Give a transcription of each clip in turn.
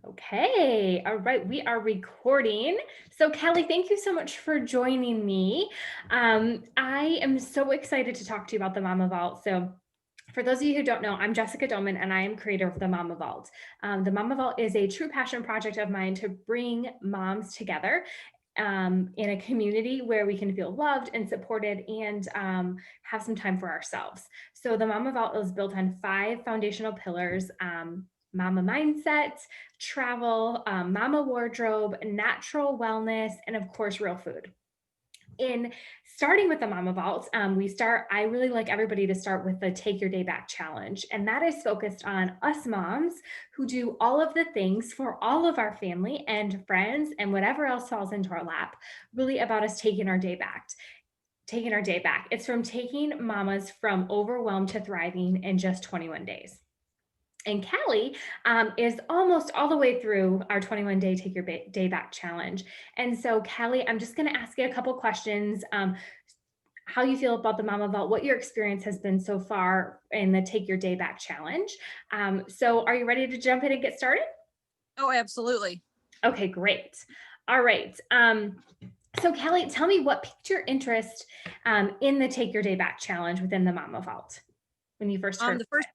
Okay, all right, we are recording. So, Callie, thank you so much for joining me. I am so excited to talk to you about the Mama Vault. So, for those of you who don't know, I'm Jessica Doman and I am creator of the Mama Vault. The Mama Vault is a true passion project of mine to bring moms together in a community where we can feel loved and supported and have some time for ourselves. So, the Mama Vault is built on 5 foundational pillars. Mama mindset, travel, mama wardrobe, natural wellness, and of course, real food. In starting with the Mama Vault, I really like everybody to start with the Take Your Day Back challenge. And that is focused on us moms who do all of the things for all of our family and friends and whatever else falls into our lap, really about us taking our day back. Taking our day back. It's from taking mamas from overwhelmed to thriving in just 21 days. And Callie is almost all the way through our 21-day Take Your Day Back challenge. And so, Callie, I'm just going to ask you a couple questions. How you feel about the Mama Vault, what your experience has been so far in the Take Your Day Back challenge. So, are you ready to jump in and get started? Oh, absolutely. Okay, great. All right. So, Callie, tell me what piqued your interest in the Take Your Day Back challenge within the Mama Vault when you first heard The about first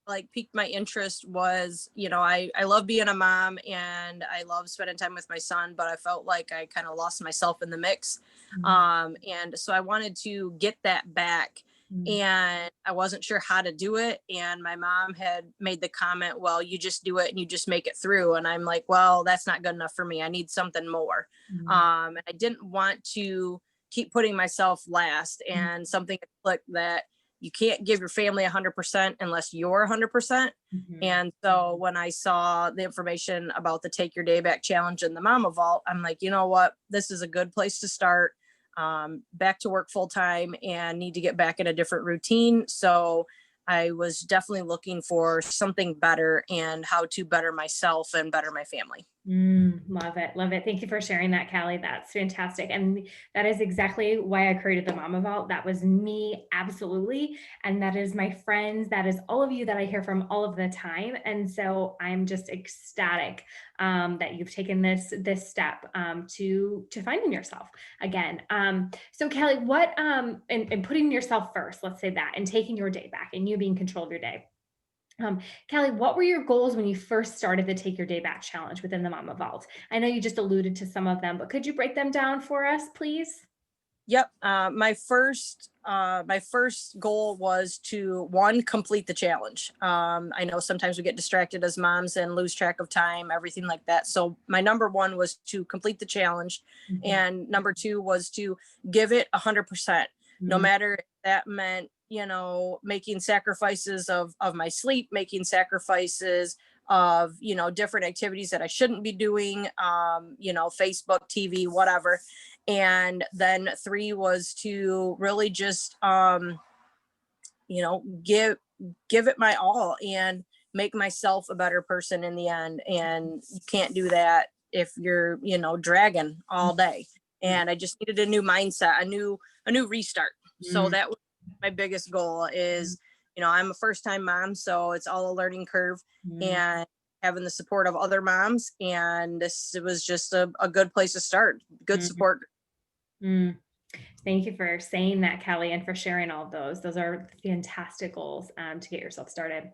that piqued my interest was, I love being a mom and I love spending time with my son, but I felt like I kind of lost myself in the mix. it? And so I wanted to get that back, Mm, and I wasn't sure how to do it. And my mom had made the comment, well, you just do it and you just make it through. And I'm like, well, that's not good enough for me. I need something more. mm, And I didn't want to keep putting myself last, mm, and something clicked that you can't give your family 100% unless you're 100%. mhm, And so when I saw the information about the Take Your Day Back challenge in the Mama Vault, I'm like, you know what? This is a good place to start. Back to work full time and need to get back in a different routine. So I was definitely looking for something better and how to better myself and better my family. Love it. Love it. Thank you for sharing that, Callie. That's fantastic. And that is exactly why I created the Mama Vault. That was me, absolutely. And that is my friends. That is all of you that I hear from all of the time. And so I'm just ecstatic that you've taken this step to finding yourself again. So Callie, what and putting yourself first, let's say that, and taking your day back and you being control of your day. Um, Callie, what were your goals when you first started the Take Your Day Back challenge within the Mama Vault? I know you just alluded to some of them, but could you break them down for us, please? Yep. My first goal was to, one, complete the challenge. I know sometimes we get distracted as moms and lose track of time, everything like that. So my number one was to complete the challenge, Mhm. and number two was to give it 100%. No Mm, matter if that meant, making sacrifices of my sleep, making sacrifices of, different activities that I shouldn't be doing, Facebook, TV, whatever. And then three was to really just you know give give it my all and make myself a better person in the end. And you can't do that if you're dragging all day. mm, And I just needed a new mindset, a new restart. So mm, that was my biggest goal. Is I'm a first time mom, so it's all a learning curve. mm, And having the support of other moms, and this was just a good place to start. Good mm, support. mm. Thank you for saying that, Callie, and for sharing all of those. Those are fantastic goals to get yourself started.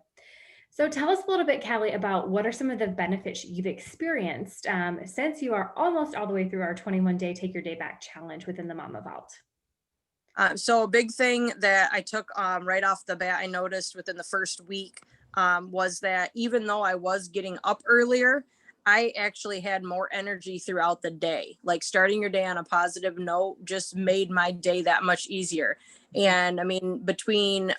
So tell us a little bit, Callie, about what are some of the benefits you've experienced since you are almost all the way through our 21-day Take Your Day Back challenge within the Mama Vault. So a big thing that I took right off the bat, I noticed within the first week, was that even though I was getting up earlier, I actually had more energy throughout the day. Like, starting your day on a positive note just made my day that much easier. And I mean,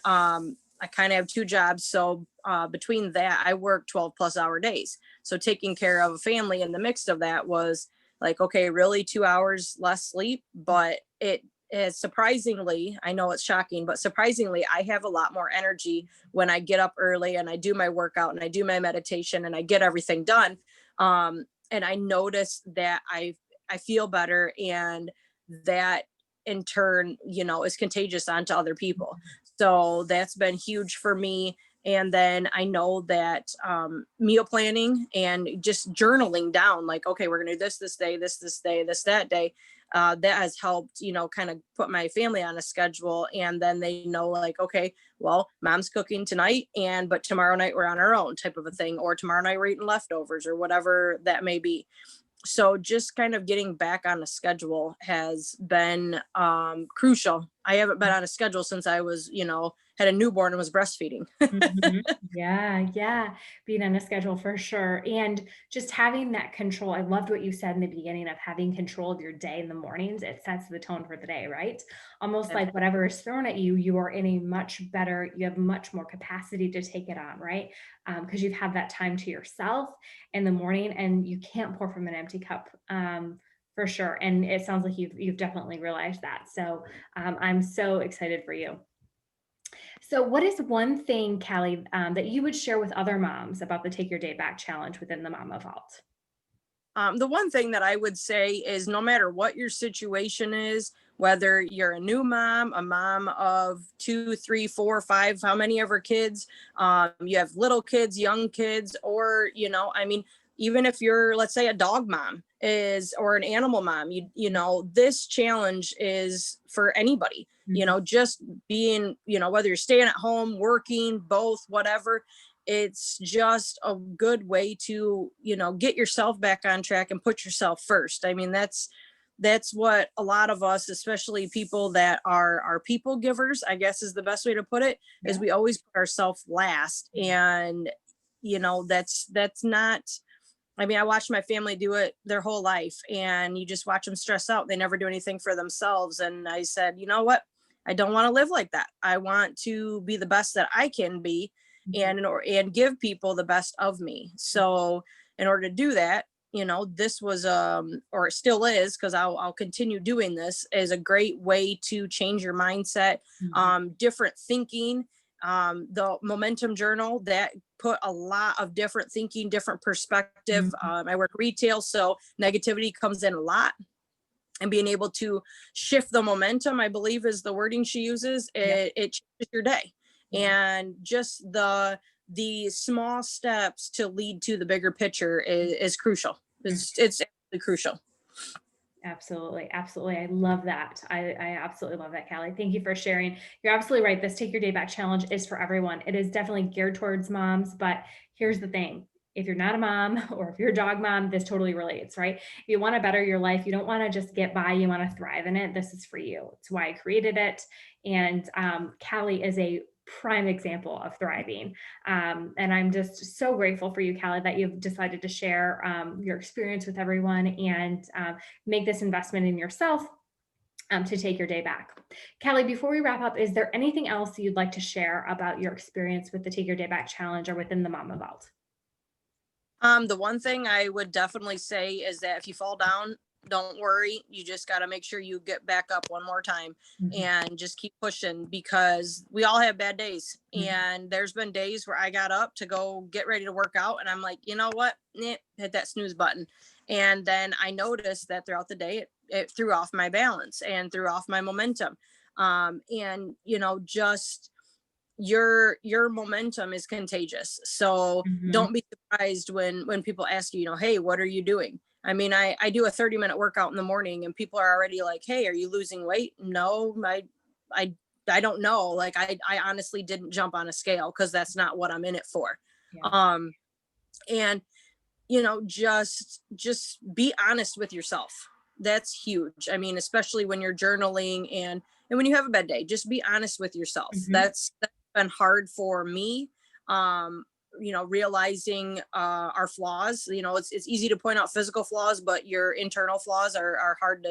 I kind of have two jobs. So between that, I work 12+ hour days. So taking care of a family in the mix of that was like, okay, really 2 hours less sleep, but it is surprisingly, I know it's shocking, but surprisingly, I have a lot more energy when I get up early and I do my workout and I do my meditation and I get everything done. And I notice that I feel better, and that in turn, is contagious onto other people. So that's been huge for me. And then I know that meal planning and just journaling down, like, okay, we're going to do this day, this day, this that day. That has helped, kind of put my family on a schedule. And then they know, like, okay, well, mom's cooking tonight, but tomorrow night we're on our own, type of a thing, or tomorrow night we're eating leftovers or whatever that may be. So just kind of getting back on a schedule has been crucial. I haven't been on a schedule since I was, had a newborn and was breastfeeding. Mhm. Yeah, yeah. Being on a schedule for sure. And just having that control. I loved what you said in the beginning of having control of your day in the mornings. It sets the tone for the day, right? Almost like whatever is thrown at you, you are in a much better, you have much more capacity to take it on, right? Because you've had that time to yourself in the morning and you can't pour from an empty cup. For sure. And it sounds like you've definitely realized that. So I'm so excited for you. So, what is one thing, Callie, that you would share with other moms about the Take Your Day Back challenge within the Mama Vault? The one thing that I would say is no matter what your situation is, whether you're a new mom, a mom of 2, 3, 4, 5, how many ever kids, you have little kids, young kids, or, I mean, even if you're, let's say, a dog mom is or an animal mom, this challenge is for anybody, Mhm. just being, whether you're staying at home, working, both, whatever, it's just a good way to get yourself back on track and put yourself first. I mean, that's what a lot of us, especially people that are people givers, I guess is the best way to put it, is Yeah. we always put ourselves last. And that's not, I mean, I watched my family do it their whole life, and you just watch them stress out. They never do anything for themselves. And I said, you know what? I don't want to live like that. I want to be the best that I can be, Mhm. and give people the best of me. So in order to do that, this was or it still is, because I'll continue doing this, is a great way to change your mindset, Mhm. different thinking. The momentum journal that put a lot of different thinking, different perspective. Mhm. I work retail, so negativity comes in a lot. And being able to shift the momentum, I believe is the wording she uses, Yeah. it changes your day. Yeah. And just the small steps to lead to the bigger picture is crucial. Mhm. It's absolutely crucial. Absolutely. Absolutely. I love that. I absolutely love that, Callie. Thank you for sharing. You're absolutely right. This Take Your Day Back challenge is for everyone. It is definitely geared towards moms, but here's the thing. If you're not a mom or if you're a dog mom, this totally relates, right? If you want to better your life, you don't want to just get by, you want to thrive in it. This is for you. It's why I created it. And Callie is a prime example of thriving. And I'm just so grateful for you, Callie, that you've decided to share your experience with everyone and make this investment in yourself to take your day back. Callie, before we wrap up, is there anything else you'd like to share about your experience with the Take Your Day Back challenge or within the Mama Vault? The one thing I would definitely say is that if you fall down, don't worry. You just got to make sure you get back up one more time Mhm. and just keep pushing, because we all have bad days. Mhm. And there's been days where I got up to go get ready to work out, and I'm like, you know what? Hit that snooze button. And then I noticed that throughout the day, it threw off my balance and threw off my momentum. And, just your momentum is contagious. So Mhm. don't be surprised when people ask you, hey, what are you doing? I mean, I do a 30-minute workout in the morning, and people are already like, hey, are you losing weight? No, I I don't know. Like, I honestly didn't jump on a scale, because that's not what I'm in it for. Yeah. um and just be honest with yourself. That's huge. I mean, especially when you're journaling, and when you have a bad day, just be honest with yourself. Mhm. That's been hard for me. um Realizing our flaws. It's easy to point out physical flaws, but your internal flaws are hard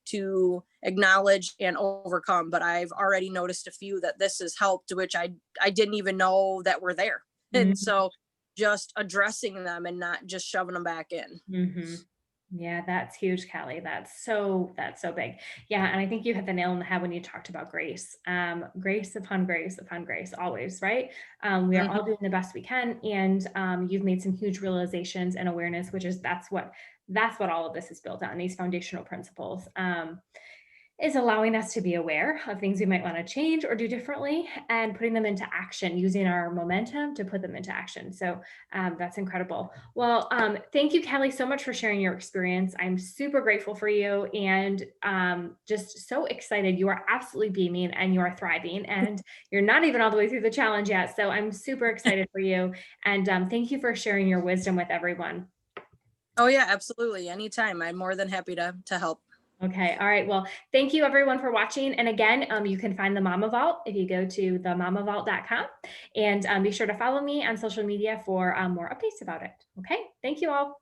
to acknowledge and overcome. But I've already noticed a few that this has helped, which I didn't even know that were there. And Mhm. so just addressing them and not just shoving them back in. Mhm. Yeah, that's huge, Callie. That's so big. Yeah, and I think you hit the nail on the head when you talked about grace. Grace upon grace upon grace, always, right? We are Mhm. all doing the best we can, and you've made some huge realizations and awareness, which is that's what all of this is built on, these foundational principles. is allowing us to be aware of things we might want to change or do differently and putting them into action, using our momentum to put them into action. So that's incredible. Well, thank you, Callie, so much for sharing your experience. I'm super grateful for you and just so excited. You are absolutely beaming and you are thriving, and you're not even all the way through the challenge yet. So I'm super excited for you. And thank you for sharing your wisdom with everyone. Oh yeah, absolutely. Anytime. I'm more than happy to help. Okay. All right. Well, thank you everyone for watching. And again, you can find the Mama Vault if you go to themamavault.com, and be sure to follow me on social media for more updates about it. Okay. Thank you all.